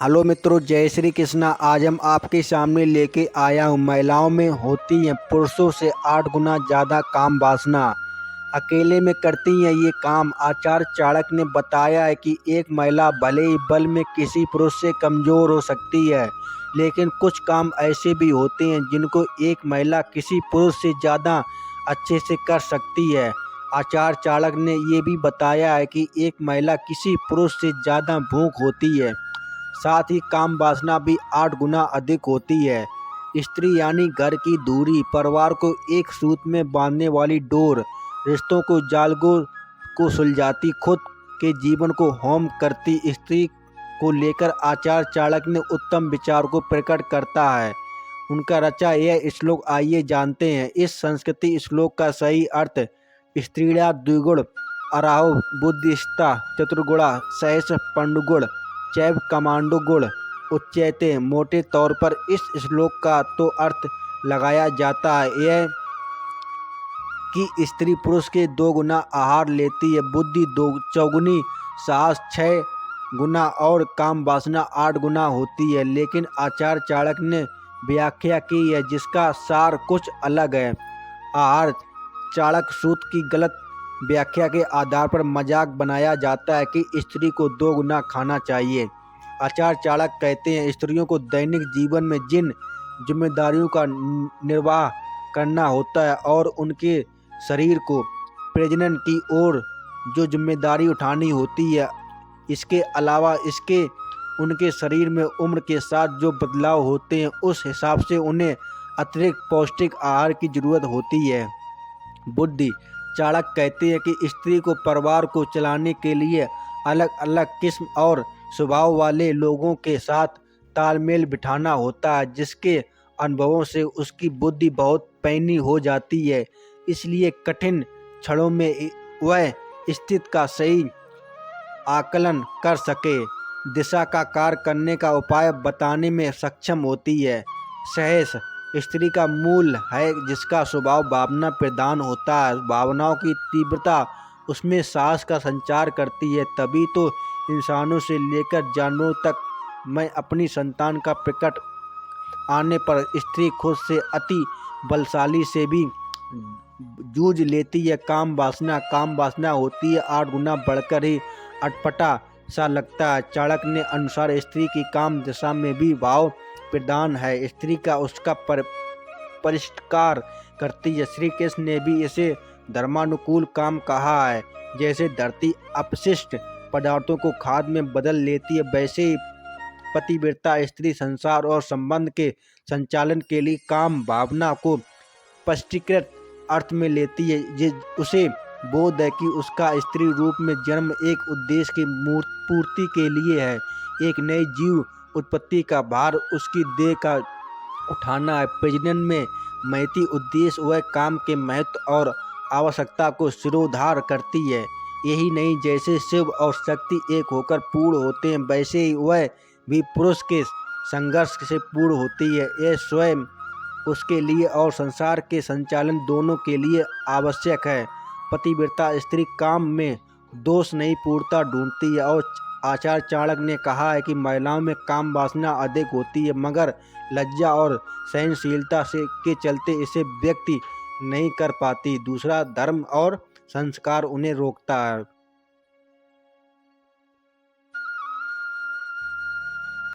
Hello मित्रों, जय श्री कृष्णा। आज हम आपके सामने लेके आया हूँ, महिलाओं में होती है पुरुषों से 8 गुना ज़्यादा काम वासना। अकेले में करती हैं ये काम। आचार्य चाणक्य ने बताया है कि एक महिला भले ही बल में किसी पुरुष से कमज़ोर हो सकती है, लेकिन कुछ काम ऐसे भी होते हैं जिनको एक महिला किसी पुरुष से ज़्यादा अच्छे से कर सकती है। आचार्य चाणक्य ने ये भी बताया है कि एक महिला किसी पुरुष से ज़्यादा भूख होती है, साथ ही काम वासना भी 8 गुना अधिक होती है। स्त्री यानी घर की धुरी, परिवार को एक सूत में बांधने वाली डोर, रिश्तों को जालगों को सुलझाती, खुद के जीवन को होम करती स्त्री को लेकर आचार्य चाणक्य ने उत्तम विचार को प्रकट करता है। उनका रचा यह श्लोक आइए जानते हैं। इस संस्कृति श्लोक का सही अर्थ: स्त्रीणा द्विगुण अराहो बुद्धिस्ता चतुर्गुणा सहस पंडुगुण चैव कमांडो गुण उच्यते। मोटे तौर पर इस श्लोक का तो अर्थ लगाया जाता है यह कि स्त्री पुरुष के 2 गुना आहार लेती है, बुद्धि 2 चौगुनी, साहस 6 गुना और काम वासना 8 गुना होती है। लेकिन आचार्य चाणक्य ने व्याख्या की है जिसका सार कुछ अलग है। आहार चाणक्य सूत्र की गलत व्याख्या के आधार पर मजाक बनाया जाता है कि स्त्री को 2 गुना खाना चाहिए। आचार्य चाणक्य कहते हैं, स्त्रियों को दैनिक जीवन में जिन जिम्मेदारियों का निर्वाह करना होता है और उनके शरीर को प्रजनन की ओर जो जिम्मेदारी उठानी होती है, इसके अलावा उनके शरीर में उम्र के साथ जो बदलाव होते हैं, उस हिसाब से उन्हें अतिरिक्त पौष्टिक आहार की जरूरत होती है। बुद्धि चाणक्य कहते हैं कि स्त्री को परिवार को चलाने के लिए अलग अलग किस्म और स्वभाव वाले लोगों के साथ तालमेल बिठाना होता है, जिसके अनुभवों से उसकी बुद्धि बहुत पैनी हो जाती है। इसलिए कठिन क्षणों में वह स्थिति का सही आकलन कर सके, दिशा का कार्य करने का उपाय बताने में सक्षम होती है। सहस स्त्री का मूल है जिसका स्वभाव भावना प्रधान होता है। भावनाओं की तीव्रता उसमें साहस का संचार करती है। तभी तो इंसानों से लेकर जानवरों तक में अपनी संतान का प्रकट आने पर स्त्री खुद से अति बलशाली से भी जूझ लेती है। काम वासना होती है 8 गुना बढ़कर ही अटपटा सा लगता है। चाणक्य ने अनुसार स्त्री की काम दशा में भी भाव प्रधान है। स्त्री का उसका परिष्कार करती है। श्री कृष्ण ने भी इसे धर्मानुकूल काम कहा है। जैसे धरती अपशिष्ट पदार्थों को खाद में बदल लेती है, वैसे ही पतिव्रता स्त्री संसार और संबंध के संचालन के लिए काम भावना को स्पष्टीकृत अर्थ में लेती है। उसे बोध है कि उसका स्त्री रूप में जन्म एक उद्देश्य की पूर्ति के लिए है। एक नए जीव उत्पत्ति का भार उसकी देह का उठाना है। प्रजनन में महती उद्देश्य वह काम के महत्व और आवश्यकता को सिरोधार करती है। यही नहीं, जैसे शिव और शक्ति एक होकर पूर्ण होते हैं, वैसे ही वह भी पुरुष के संघर्ष से पूर्ण होती है। यह स्वयं उसके लिए और संसार के संचालन दोनों के लिए आवश्यक है। पतिव्रता स्त्री काम में दोष नहीं पूर्णता ढूंढती है। और आचार्य चाणक्य ने कहा है कि महिलाओं में काम वासना अधिक होती है, मगर लज्जा और सहनशीलता से के चलते इसे व्यक्ति नहीं कर पाती। दूसरा, धर्म और संस्कार उन्हें रोकता है।